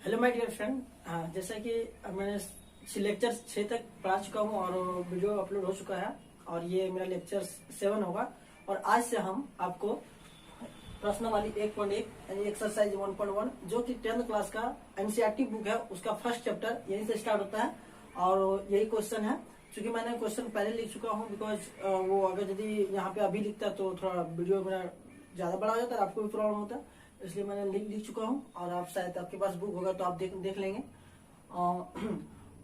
Hello my dear friend. जैसा कि मैंने लेक्चर 6 तक पढ़ा चुका हूँ और वीडियो अपलोड हो चुका है और ये मेरा लेक्चर 7 होगा। और आज से हम आपको प्रश्न वाली 1.1 यानी एक्सरसाइज 1.1 जो कि 10th क्लास का एनसीईआरटी बुक है उसका फर्स्ट चैप्टर यहीं से स्टार्ट होता है और यही क्वेश्चन है। क्योंकि मैंने क्वेश्चन पहले लिख चुका हूँ बिकॉज वो अगर यदि यहाँ पे अभी लिखता तो थोड़ा वीडियो मेरा ज्यादा बड़ा हो जाता है, आपको भी प्रॉब्लम होता है, इसलिए मैंने लिख चुका हूँ और आप शायद आपके पास बुक होगा तो आप देख लेंगे।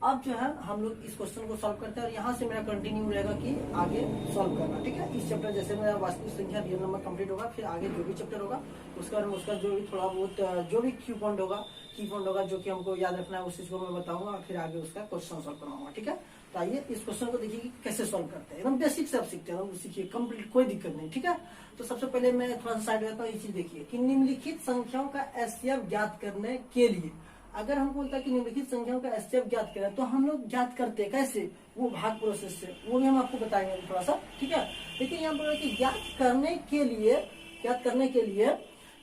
अब जो है हम लोग इस क्वेश्चन को सॉल्व करते हैं और यहाँ से मेरा कंटिन्यू रहेगा कि आगे सॉल्व करना। ठीक है, इस चैप्टर जैसे मेरा वास्तविक संख्या रियल नंबर कंप्लीट होगा, फिर आगे जो भी चैप्टर होगा उसका जो भी थोड़ा बहुत जो भी की पॉइंट होगा जो कि हमको याद रखना है उस चीज को मैं बताऊंगा और फिर आगे उसका क्वेश्चन सॉल्व करवाऊंगा। ठीक है, तो आइए इस क्वेश्चन को देखिए कि कैसे सॉल्व करते हैं। एकदम बेसिक से आप सीखते हैं, सीखिए कंप्लीट, कोई दिक्कत नहीं। ठीक है, तो सबसे पहले मैं थोड़ा सा साइड रहता हूँ। ये चीज देखिए कि निम्नलिखित संख्याओं का एचसीएफ ज्ञात करने के लिए अगर हमको बोलता है कि निम्नलिखित संख्याओं का एचसीएफ ज्ञात करें तो हम लोग ज्ञात करते हैं कैसे, वो भाग प्रोसेस से, वो भी हम आपको बताएंगे थोड़ा सा। ठीक है, लेकिन यहाँ पर कि ज्ञात करने के लिए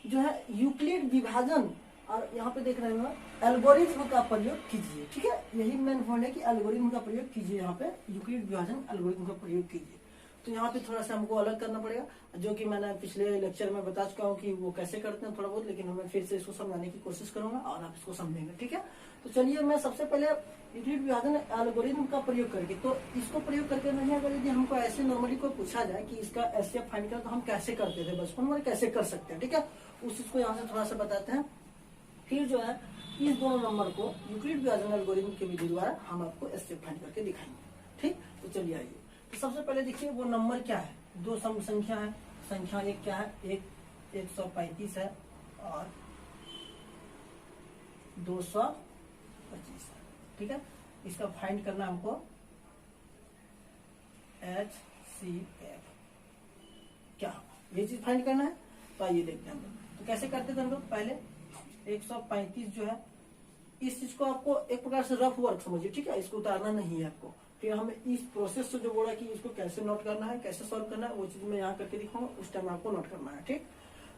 जो है यूक्लिड विभाजन और यहाँ पे देख रहे हैं एल्गोरिथ्म का प्रयोग कीजिए। ठीक है, यही मेन पॉइंट है कि एल्गोरिथ्म का प्रयोग कीजिए। यहाँ पे यूक्लिड विभाजन एल्गोरिथ्म का प्रयोग कीजिए। तो यहाँ पे थोड़ा सा हमको अलग करना पड़ेगा, जो कि मैंने पिछले लेक्चर में बता चुका हूँ कि वो कैसे करते हैं थोड़ा बहुत, लेकिन मैं फिर से इसको समझाने की कोशिश करूंगा और आप इसको समझेंगे। ठीक है, तो चलिए मैं सबसे पहले यूक्लिड विभाजन एल्गोरिथम का प्रयोग करके, तो इसको प्रयोग करके नहीं, अगर यदि हमको ऐसे नॉर्मली कोई पूछा जाए कि इसका एचसीएफ फाइंड करें तो हम कैसे करते थे बचपन में, कैसे कर सकते हैं। ठीक है, उस चीज को यहाँ से थोड़ा सा बताते हैं। फिर जो है इस दोनों नंबर को यूक्लिड विभाजन एल्गोरिथम की विधि द्वारा हम आपको एचसीएफ फाइंड करके दिखाएंगे। ठीक, तो चलिए आइए। तो सबसे पहले देखिए वो नंबर क्या है, दो सम संख्या है। संख्या एक क्या है, 135 है और 225 है। ठीक है, इसका फाइंड करना हमको एचसीएफ क्या होगा, ये चीज फाइंड करना है। तो आइए देखते हैं हम लोग तो कैसे करते थे हम लोग। पहले 135 जो है, इस चीज को आपको एक प्रकार से रफ वर्क समझिए। ठीक है, इसको उतारना नहीं है आपको। फिर हमें इस प्रोसेस से जो बोला कि इसको कैसे नोट करना है, कैसे सॉल्व करना है, वो चीज मैं यहाँ करके दिखाऊंगा, उस टाइम आपको नोट करना है। ठीक,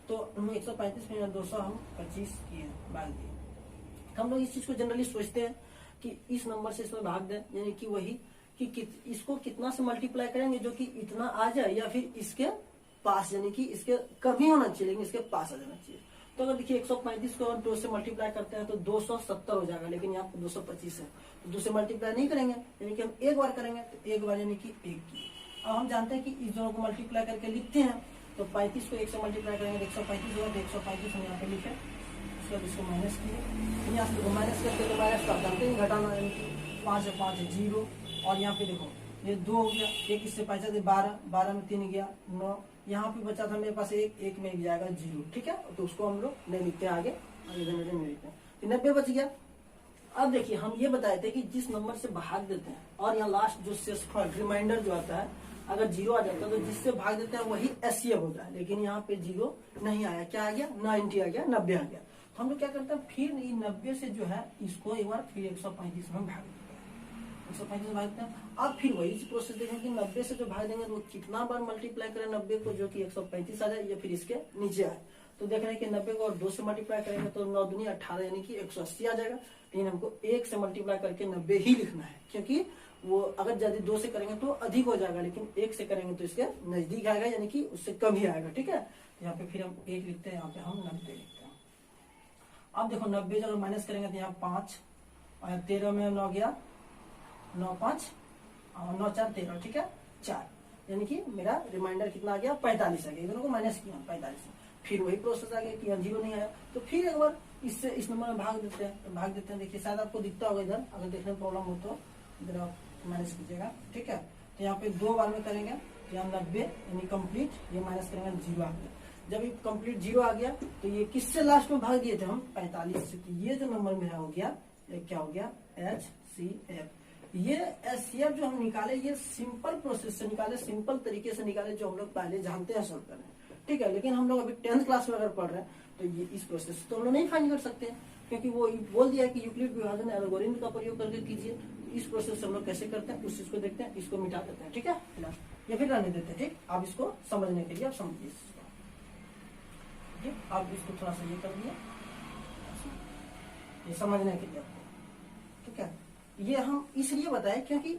तो 135 में 200 हम 25 किए भाग दिए। हम लोग इस चीज को जनरली सोचते हैं कि इस नंबर से इसमें भाग दें, यानी कि वही कि इसको कितना से मल्टीप्लाई करेंगे जो कि इतना आ जाए, या फिर इसके पास, यानी कि इसके कम ही होना चाहिए लेकिन इसके पास आ जाना चाहिए। तो अगर देखिए 135 को 2 से मल्टीप्लाई करते हैं तो 270 हो जाएगा, लेकिन यहाँ पे 225 है तो 2 से मल्टीप्लाई नहीं करेंगे, यानी कि हम एक बार करेंगे तो एक बार यानी कि 1 की। अब हम जानते हैं कि इस दोनों को मल्टीप्लाई करके लिखते हैं, तो 35 को 1 से मल्टीप्लाई करेंगे 135 होगा, तो 135 हम यहाँ पे लिखे, उसके बाद इसको माइनस किए, यहाँ से माइनस करके तो माइनस कर जानते हैं घटाना, यानी कि 5 है 5 है 0। और यहाँ पे देखो ये 2 हो गया, एक इससे 5 12, 12 में 3 गया 9, यहाँ पे बचा था मेरे पास एक में जाएगा 0। ठीक है, तो उसको हम लोग नहीं लिखते आगे नहीं लिखते, तो 90 बच गया। अब देखिए हम ये बताए थे कि जिस नंबर से भाग देते हैं और यहाँ लास्ट जो शेषफल रिमाइंडर जो आता है, अगर 0 आ जाता है तो जिससे भाग देते हैं वही एचसीएफ होता है, लेकिन यहाँ पे 0 नहीं आया, क्या आ गया 90 आ गया, 90 आ गया। तो हम लोग क्या करते हैं, फिर 90 से जो है इसको एक बार फिर 135 में भाग 135 भागते हैं। अब फिर वही प्रोसेस देखें कि 90 से जो भाग देंगे तो वो कितना बार मल्टीप्लाई करें 90 को, जो कि 135 आ जाए या फिर इसके नीचे आए। तो देख रहे हैं कि 90 को और 2 से मल्टीप्लाई करेंगे तो 9 दूनी 18 यानी कि 180 आ जाएगा, लेकिन हमको 1 से मल्टीप्लाई करके 90 ही लिखना है, क्योंकि वो अगर यदि 2 से करेंगे तो अधिक हो जाएगा, लेकिन 1 से करेंगे तो इसके नजदीक आएगा, यानी कि उससे कम ही आएगा। ठीक है, यहाँ पे फिर हम 1 लिखते हैं, यहाँ पे हम 90 लिखते हैं। अब देखो 90 अगर माइनस करेंगे तो यहाँ 5 और 13 में 9 गया, 9 5 और 9 4 13। ठीक है, 4, यानी कि मेरा रिमाइंडर कितना आ गया 45 आ गया, दोनों को माइनस किया 45। फिर वही प्रोसेस आ गया कि 0 नहीं आया, तो फिर एक बार इससे इस नंबर में भाग देते हैं। देखिए शायद आपको दिखता होगा इधर, अगर देखने में प्रॉब्लम हो तो इधर आप माइनस कीजिएगा। ठीक है, तो यहाँ पे 2 बार में करेंगे, यहाँ 90 यानी कंप्लीट, ये माइनस करेंगे 0 आ गया। जब ये कंप्लीट 0 आ गया तो ये किससे लास्ट में भाग दिए थे हम 45 से, तो ये जो नंबर मेरा हो गया क्या हो गया एचसीएफ। ये एचसीएफ जो हम निकाले ये सिंपल प्रोसेस से निकाले, सिंपल तरीके से निकाले, जो हम लोग पहले जानते हैं सॉल्व करने। ठीक है, लेकिन हम लोग अभी 10th क्लास में अगर पढ़ रहे हैं तो ये इस प्रोसेस तो हम लोग नहीं फाइंड कर सकते, क्योंकि वो बोल दिया है कि यूक्लिड विभाजन एल्गोरिथम का प्रयोग करके कीजिए। इस प्रोसेस से हम लोग कैसे करते हैं उस चीज को देखते हैं, इसको मिटा देते हैं। ठीक है, फिलहाल या फिर रहने देते हैं। ठीक, आप इसको समझने के लिए आप समझिए इसको। ठीक, आप इसको थोड़ा सा ये कर दिया, ये समझने के लिए आपको, ठीक है। ये हम इसलिए बताए क्योंकि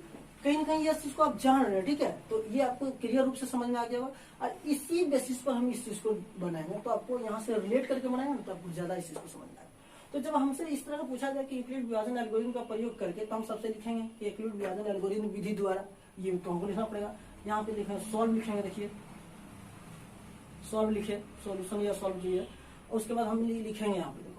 कहीं ना कहीं इस चीज को आप जान रहे हैं, ठीक है, तो ये आपको क्लियर रूप से समझ में आ गया होगा और इसी बेसिस पर हम इस चीज को बनाएंगे। तो आपको यहाँ से रिलेट करके बनाएंगे तो आपको ज्यादा इस चीज को समझ में आएगा। तो जब हमसे इस तरह का पूछा जाए कि यूक्लिड विभाजन एल्गोरिथम का प्रयोग करके, तो हम सबसे लिखेंगे कि यूक्लिड विभाजन एल्गोरिथम विधि द्वारा, ये तो हमको लिखना पड़ेगा। यहाँ पे लिखेंगे सॉल्व लिखेंगे, देखिए सॉल्व लिखे, सॉल्यूशन या सॉल्व किए, और उसके बाद हम लिखेंगे यहाँ पे, देखो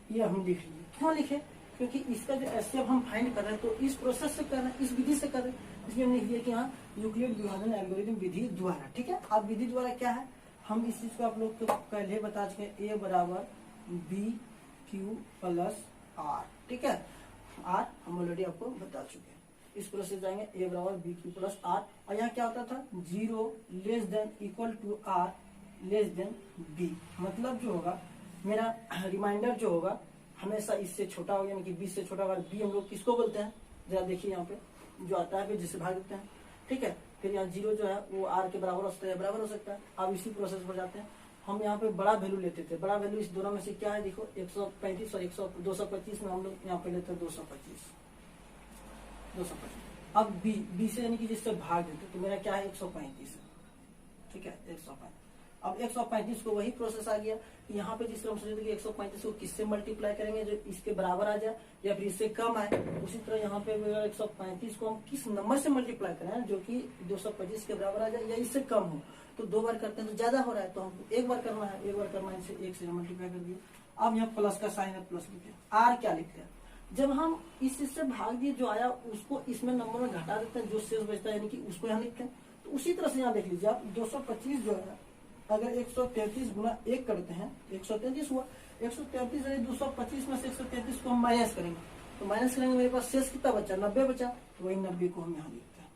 ये हम लिख लिए। क्यों लिखे? क्योंकि इसका जो एचसीएफ हम फाइंड कर रहे हैं तो इस प्रोसेस से कर रहे हैं, इस विधि से कर रहे हैं, इसलिए हमने लिख दिया कि हाँ यूक्लिड विभाजन एल्गोरिथम विधि द्वारा, ठीक है। अब विधि द्वारा क्या है, हम इस चीज को आप लोग को पहले बता चुके हैं, ए बराबर बी क्यू प्लस आर, ठीक है। आर हम ऑलरेडी आपको बता चुके हैं। इस प्रोसेस जाएंगे, ए बराबर बी क्यू प्लस आर, और यहाँ क्या होता था, 0 less than equal to R less than B, मतलब जो होगा मेरा रिमाइंडर जो होगा हमेशा इससे छोटा होगा, यानी कि 20 से छोटा होगा। बी हम लोग किसको बोलते हैं, जरा देखिए यहाँ पे जो आता है, फिर जिससे भाग देते हैं, ठीक है। फिर यहाँ 0 जो है वो आर के बराबर हो सकता है, बराबर हो सकता है। अब इसी प्रोसेस पर जाते हैं, हम यहाँ पे बड़ा वैल्यू लेते थे। बड़ा वैल्यू इस दोनों में से क्या है, देखो 135 और 225 में हम लोग यहाँ पे लेते हैं 225। अब बी से यानी कि जिससे भाग देते, तो मेरा क्या है 135, ठीक है 135। अब 135 को वही प्रोसेस आ गया, यहाँ पे जिस तरह हम सोचे थे कि 135 को किससे मल्टीप्लाई करेंगे जो इसके बराबर आ जाए या फिर इससे कम आए, उसी तरह यहाँ पे 135 को हम किस नंबर से मल्टीप्लाई करें जो कि 225 के बराबर आ जाए या इससे कम हो। तो 2 बार करते हैं तो ज्यादा हो रहा है, तो हमको 1 बार करना है, 1 बार करना है, इसे 1 से मल्टीप्लाई कर दिया। अब यहाँ प्लस का साइन है, प्लस लिखे। आर क्या लिखते हैं, जब हम इस चीज से भाग दिए जो आया उसको इसमें नंबर में घटा देते हैं, जो शेष बचता है यानी कि उसको यहाँ लिखते हैं। तो उसी तरह से यहाँ देख लीजिए आप, 225 जो है अगर 133 गुना 1 करते हैं 133 हुआ। 133 यानी 225 में से 133 को हम माइनस करेंगे, तो माइनस करेंगे मेरे पास शेष कितना बचा, 90 बचा, तो वही 90 को हम यहाँ लिखते हैं,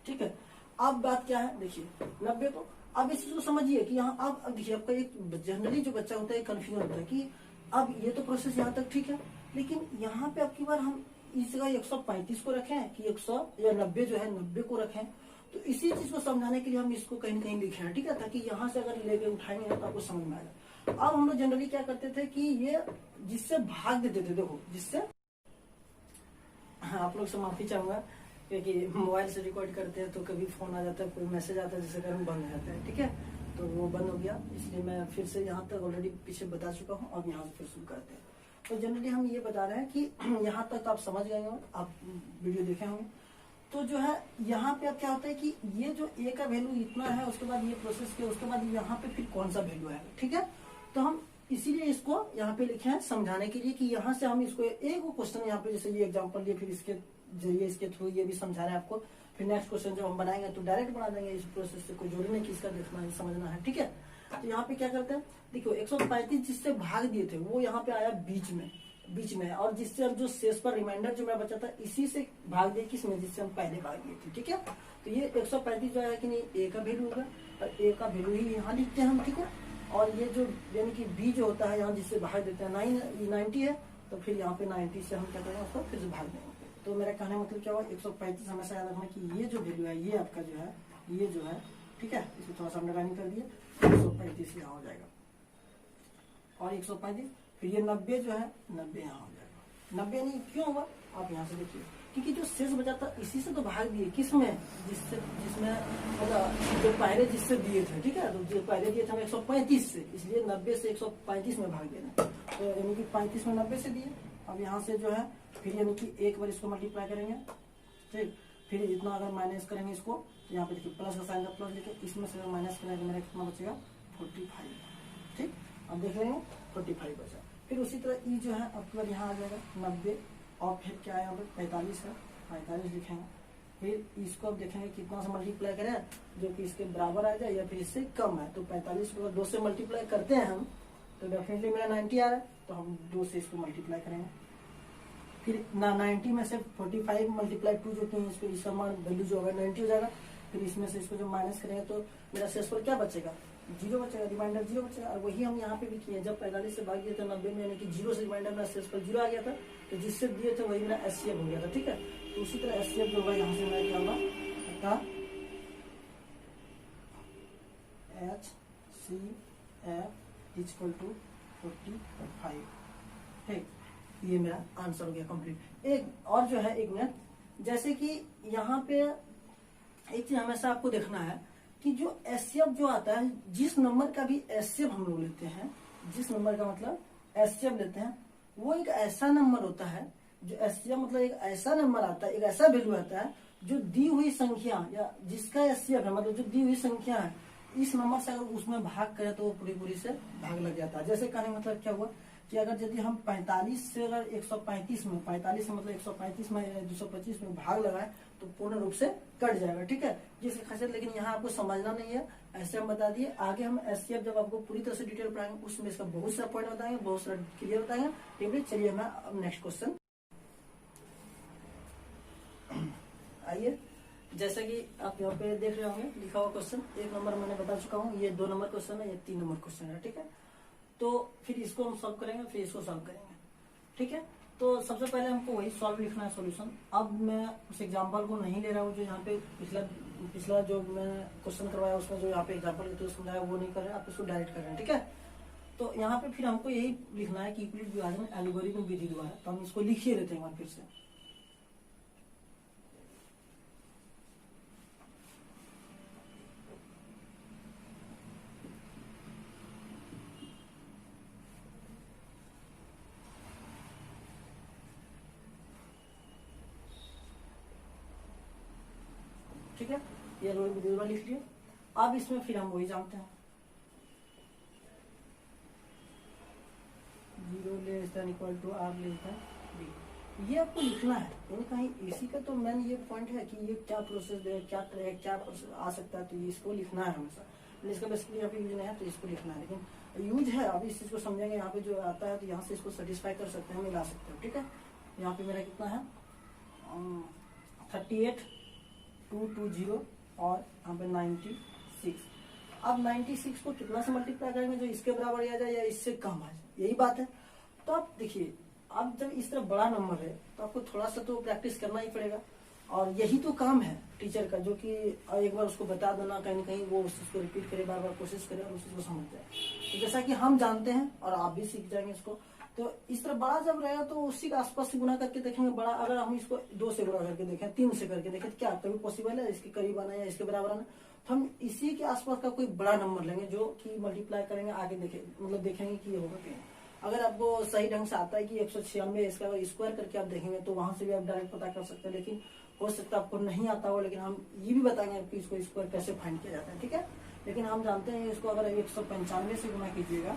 ठीक है। अब बात क्या है, देखिए 90 को अब इस चीज को समझिए कि यहाँ अब देखिए आपका एक जनरली जो बच्चा होता है कंफ्यूजन होता है कि अब ये तो प्रोसेस यहाँ तक ठीक है, लेकिन यहाँ पे अब की बार हम इस जगह 135 को रखें कि 100 या 90 जो है 90 को रखें। तो इसी चीज को समझाने के लिए हम इसको कहीं न कहीं लिखे हैं, ठीक है, ताकि यहाँ से अगर लेके उठाएंगे तो आपको समझ में आएगा। अब हम लोग जनरली क्या करते थे कि ये जिससे भाग देते थे, देखो जिससे, हाँ आप लोग से माफी चाहूंगा क्योंकि मोबाइल से रिकॉर्ड करते हैं तो कभी फोन आ जाता है, कोई मैसेज आता है जिससे कारण बंद हो जाता है, ठीक है, तो वो बंद हो गया, इसलिए मैं फिर से यहाँ तक ऑलरेडी पीछे बता चुका हूँ। अब यहाँ से फिर शुरू करते हैं। तो जनरली हम ये बता रहे हैं कि यहाँ तक तो आप समझ गए हो, आप वीडियो देखे होंगे। तो जो है यहाँ पे अब क्या होता है कि ये जो ए का वैल्यू इतना है, उसके बाद ये प्रोसेस किया, उसके बाद यहाँ पे फिर कौन सा वैल्यू है, ठीक है। तो हम इसीलिए इसको यहाँ पे लिखे हैं समझाने के लिए कि यहाँ से हम इसको एक क्वेश्चन यहाँ पे जैसे ये एग्जांपल लिए, फिर इसके जरिए इसके थ्रू ये भी समझा रहे हैं आपको। फिर नेक्स्ट क्वेश्चन जब हम बनाएंगे तो डायरेक्ट बना देंगे, इस प्रोसेस से कोई जोड़ने की इसका देखना है, समझना है, ठीक है। तो यहाँ पे क्या करते हैं, देखो 135 जिससे भाग दिए थे वो यहाँ पे आया बीच में, और जिससे अब जो शेष पर रिमाइंडर जो मेरा बचा था इसी से भाग दिए किसमें, जिससे हम पहले भाग दिए थे, ठीक है। तो ये 135 जो है कि नहीं ए का वैल्यू होगा, और ए का वैल्यू ही यहाँ लिखते हैं हम, ठीक है। और ये जो यानी कि बी जो होता है यहाँ जिससे भाग देते हैं 90 है, तो फिर यहाँ पे 90 से हम क्या करेंगे उसको फिर से भाग देंगे। तो मेरा कहने मतलब क्या हुआ, 135 हमेशा याद रखना कि ये जो वैल्यू है ये आपका जो है, ये जो है, ठीक है, इसको थोड़ा सा अंडरलाइन कर दिया, 135 यहाँ हो जाएगा, और 135 फिर ये 90 जो है 90 यहाँ हो जाएगा। 90 नहीं क्यों हुआ, आप यहाँ से देखिए, क्योंकि जो शेष बचा था इसी से तो भाग दिए, किसमें, जिसमें मतलब जो पहले जिससे दिए थे, ठीक है। तो जो पहले दिए थे हम 135 से, इसलिए 90 से 135 में भाग देना, तो यानी कि 35 में 90 से दिए। अब यहाँ से जो है फिर यानी कि एक बार इसको मल्टीप्लाई करेंगे, ठीक, फिर इतना अगर माइनस करेंगे इसको, तो यहाँ पे देखिए प्लस का साइन प्लस लिखे, इसमें से माइनस करेंगे मेरा कितना बचेगा 45, ठीक। अब देख लेंगे 45 बचा। फिर उसी तरह ई जो है अब की बार यहाँ आ जाएगा 90, और फिर क्या है यहाँ पे 45 है, 45 लिखेंगे। फिर इसको अब देखेंगे कितना से मल्टीप्लाई करें जो कि इसके बराबर आ जाए या फिर इससे कम है। तो 45 को 2 से मल्टीप्लाई करते हैं हम तो डेफिनेटली मेरा 90 आ रहा है, तो हम 2 से इसको मल्टीप्लाई करेंगे, फिर 90 में से 45 मल्टीप्लाई 2 जो कि इसको इसका मान वैल्यू जो होगा 90 हो जाएगा। फिर इसमें से इसको जो माइनस करेंगे तो मेरा शेषफल क्या बचेगा, 0 बचेगा, रिमाइंडर 0 बचेगा। और वही हम यहाँ पे भी किए, जब 45 से भाग दिए थे 90 में, यानी कि 0 से रिमाइंडर मेरा शेषफल 0 आ गया था, तो जिससे दिए थे वही मेरा एचसीएफ हो गया था। ठीक है, तो उसी तरह एचसीएफ जो होगा यहाँ से मेरा क्या होगा, HCF इक्वल टू 45। ठीक, ये मेरा आंसर हो गया कंप्लीट। एक और जो है, एक मिनट, जैसे कि यहाँ पे एक चीज हमेशा आपको देखना है कि जो एचसीएफ जो आता है, जिस नंबर का भी एचसीएफ हम लोग लेते हैं, जिस नंबर का मतलब एचसीएफ लेते हैं, वो एक ऐसा नंबर होता है, जो एचसीएफ मतलब एक ऐसा नंबर आता है, एक ऐसा वैल्यू आता है जो दी हुई संख्या या जिसका एचसीएफ है, मतलब जो दी हुई संख्या है, इस नंबर से अगर उसमें भाग करें तो वो पूरी से भाग लग जाता है। जैसे कहने मतलब क्या हुआ कि अगर यदि हम 45 से अगर 135 में, 45 मतलब 135 में 225 में भाग लगाए तो पूर्ण रूप से कट जाएगा। ठीक है, जिसकी खासियत, लेकिन यहाँ आपको समझना नहीं है, ऐसे हम बता दिए। आगे हम एचसीएफ जब आपको पूरी तरह से डिटेल पढ़ाएंगे, उसमें इसका बहुत सारा पॉइंट बताएंगे, बहुत सारा क्लियर बताएंगे। ठीक है, चलिए मैं अब नेक्स्ट क्वेश्चन आइए। जैसा कि आप यहाँ पे देख रहे होंगे लिखा हुआ क्वेश्चन, 1 नंबर मैंने बता चुका हूँ, ये 2 नंबर क्वेश्चन है, ये 3 नंबर क्वेश्चन है। ठीक है, तो फिर इसको हम सॉल्व करेंगे, फिर इसको सॉल्व करेंगे। ठीक है, तो सबसे पहले हमको वही सॉल्व लिखना है, सॉल्यूशन। अब मैं उस एग्जांपल को नहीं ले रहा हूँ जो यहाँ पे पिछला जो मैं क्वेश्चन करवाया उसमें जो यहाँ पे एग्जांपल तो समझाया वो नहीं कर रहे हैं, आप इसको डायरेक्ट कर रहे हैं। ठीक है, तो यहाँ पे फिर हमको यही लिखना है कि यूक्लिड विभाजन एल्गोरिथम विधि द्वारा, तो हम इसको लिखिए देते हैं फिर से। ठीक है, ये विधि लिख लिया। अब इसमें फिर हम वही जानते हैं, 0 less than equal to R less than B, ये आपको लिखना है। यानी कहीं इसी का तो मेन ये पॉइंट है कि ये क्या प्रोसेस है, क्या करेगा, क्या प्रोसेस आ सकता है, तो ये इसको लिखना है हमेशा। इसका बेसिकली यहाँ पे यूज नहीं है तो इसको लिखना है, लेकिन यूज है। अभी इस चीज को समझेंगे, यहाँ पे जो आता है तो यहाँ से इसको सेटिस्फाई कर सकते हैं, मिला सकते हैं। ठीक है, यहाँ पे मेरा कितना है 38,220 और यहाँ पे 96। अब 96 को कितना से मल्टीप्लाई करेंगे जो इसके बराबर आ जाए या इससे कम आ जाए, यही बात है। तो आप देखिए, अब जब इस तरह बड़ा नंबर है तो आपको थोड़ा सा तो प्रैक्टिस करना ही पड़ेगा, और यही तो काम है टीचर का, जो कि एक बार उसको बता देना, कहीं ना कहीं वो उस चीज को रिपीट करे, बार बार कोशिश करे और उस चीज को समझ जाए। तो जैसा कि हम जानते हैं और आप भी सीख जाएंगे इसको, तो इस तरह बड़ा जब रहेगा तो उसी के आसपास से गुना करके देखेंगे। बड़ा अगर हम इसको 2 से गुना करके देखें, 3 से करके देखें, तो क्या कभी पॉसिबल है इसके करीब आना या इसके बराबर आना? तो हम इसी के आसपास का कोई बड़ा नंबर लेंगे जो कि मल्टीप्लाई करेंगे, आगे देखें, मतलब देखेंगे कि ये होगा क्या। अगर आपको सही ढंग से आता है कि 196 इसका स्क्वायर करके आप देखेंगे तो वहां से भी आप डायरेक्ट पता कर सकते हैं, लेकिन हो सकता है आपको नहीं आता हो, लेकिन हम ये भी बताएंगे कि इसको स्क्वायर कैसे फाइंड किया जाता है। ठीक है, लेकिन हम जानते हैं इसको अगर 195 से गुना कीजिएगा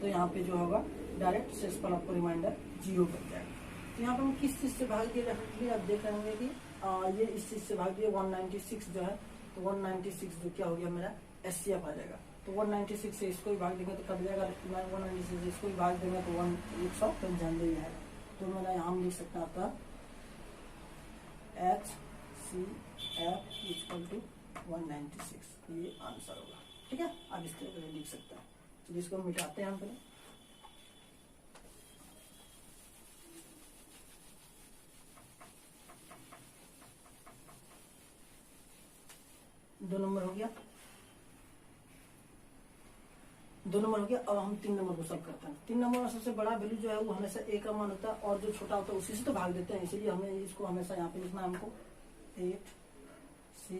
तो यहाँ पे जो होगा डायरेक्ट शेषफल आपको रिमाइंडर 0 बन जाएगा। तो यहाँ पर हम किस चीज से भाग दिए, आप देख रहे होंगे कि ये इस चीज से भाग दिए 196 जो है, तो 196 जो क्या हो गया मेरा एचसीएफ आ जाएगा। तो 196 से इसको ही भाग देंगे तो कट जाएगा, 196 से इसको ही भाग देंगे तो 195 है। तो मेरा यहाँ हम लिख सकते हैं HCF इक्वल टू 196, ये आंसर होगा। ठीक है, आप इस तरह लिख सकते हैं। तो जिसको हम मिटाते हैं हम पहले, दो नंबर हो गया। अब हम 3 नंबर को सॉल्व करते हैं। 3 नंबर में सबसे बड़ा वैल्यू जो है वो हमेशा A का मान होता है, और जो छोटा होता है उसी से तो भाग देते हैं, इसलिए हमें इसको हमेशा यहाँ पे लिखना है हमको 8, 6,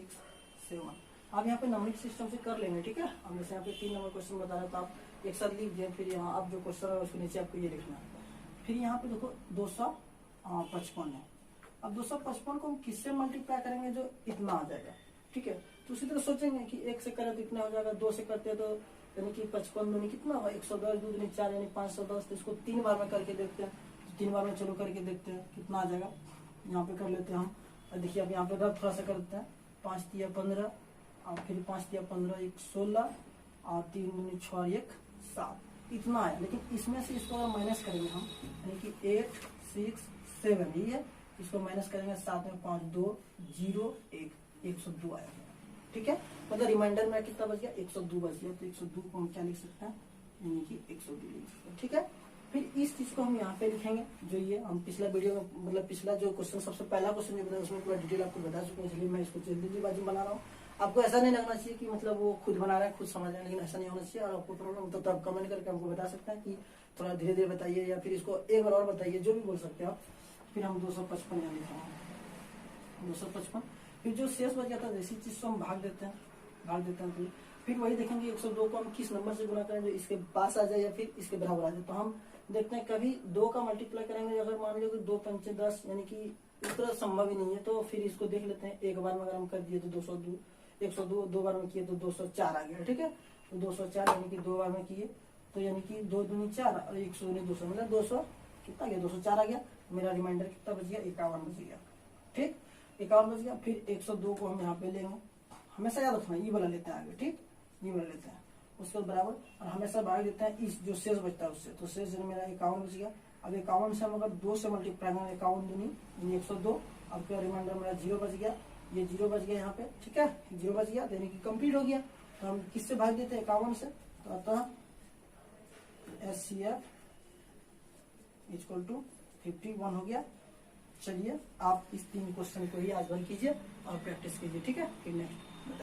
7। आप यहाँ पे नंबरिंग सिस्टम से कर लेंगे। ठीक है, हम जैसे यहाँ पे 3 नंबर क्वेश्चन बता रहे हैं तो आप एक साथ लिख दें, फिर यहाँ आप जो क्वेश्चन है उसके नीचे आपको ये लिखना है। फिर यहाँ पे देखो 255 है। अब 255 को हम किससे मल्टीप्लाई करेंगे जो इतना आ जाएगा। ठीक है, तो उसी तरह सोचेंगे कि 1 से करें तो इतना हो जाएगा, 2 से करते हैं तो यानी कि 55 दूनी कितना होगा 110, 2 दूनी 4 यानी 510। तो इसको 3 बार में करके देखते हैं, तो 3 बार में चलो करके देखते हैं कितना आ जाएगा। यहाँ पे कर लेते हैं हम, और देखिए अब यहाँ पे रब थोड़ा सा करते हैं, 5 तिया 15 और फिर 5 तिया 15 1 16 और 3 दूनी 6 1 7, इतना है। लेकिन इसमें से इसको अगर माइनस करेंगे हम, यानी कि 8 6 7 यही है। इसको माइनस करेंगे 7 में 5 2 0 1 102 आएगा। ठीक है, मतलब रिमाइंडर में कितना बच गया 102 बच गया। तो 102 को हम क्या लिख सकते हैं, यानी कि 102 लिख सकते हैं। ठीक है, फिर इस चीज को हम यहाँ पे लिखेंगे जो ये हम पिछला वीडियो में मतलब पिछला जो क्वेश्चन सबसे पहला क्वेश्चन जो बताया उसमें पूरा डिटेल आपको बता चुका हूँ, इसलिए मैं इसको जल्दीबाजी बना रहा हूँ। आपको ऐसा नहीं लगना चाहिए कि मतलब वो खुद बना रहा है खुद समझ रहा है, लेकिन ऐसा नहीं होना चाहिए। और आपको प्रॉब्लम तो तब कमेंट करके हमको बता सकते हैं कि थोड़ा धीरे धीरे बताइए या फिर इसको एक बार और बताइए, जो भी बोल सकते हो। फिर हम 255 यहाँ लिखेंगे 255। फिर जो शेष बच जाता है इसी चीज को हम भाग देते हैं तो फिर वही देखेंगे 102 को हम किस नंबर से गुना करें जो इसके पास आ जाए या फिर इसके बराबर आ जाए। तो हम देखते हैं कभी 2 का मल्टीप्लाई करेंगे, अगर मान लो कि 2 पंच 10 यानी कि इस तरह संभव ही नहीं है। तो फिर इसको देख लेते हैं, एक बार में अगर हम कर दिए तो 202, 102 दो बार में किए तो 204 आ गया। ठीक है, तो 204 यानी कि 2 बार में किए तो यानी कि 2 दूनी 4 और 100 दूनी 200 मतलब 200 कितना गया 204 आ गया। मेरा रिमाइंडर कितना बच गया 51 बच गया। ठीक, 51 बच गया। फिर 102 को हम यहाँ पे लेंगे, हमेशा याद रखना ये वाला लेते हैं आगे। ठीक, ये वाला लेते हैं उसके बराबर और हमेशा भाग देते हैं इस जो शेष बचता है उससे। तो शेष मेरा 51 बच गया। अब 51 से हम अगर 2 से मल्टीप्लाई करेंगे 51 दूनी 102। अब क्या रिमाइंडर मेरा 0 बच गया, ये 0 बच गया यहाँ पे। ठीक है, 0 बच गया यानी कि कंप्लीट हो गया। तो हम किससे भाग देते हैं 51 से, तो अतः SCF = 51 हो गया। चलिए आप इस 3 क्वेश्चन को ही आज भर कीजिए और प्रैक्टिस कीजिए। ठीक है, फिर नेक्स्ट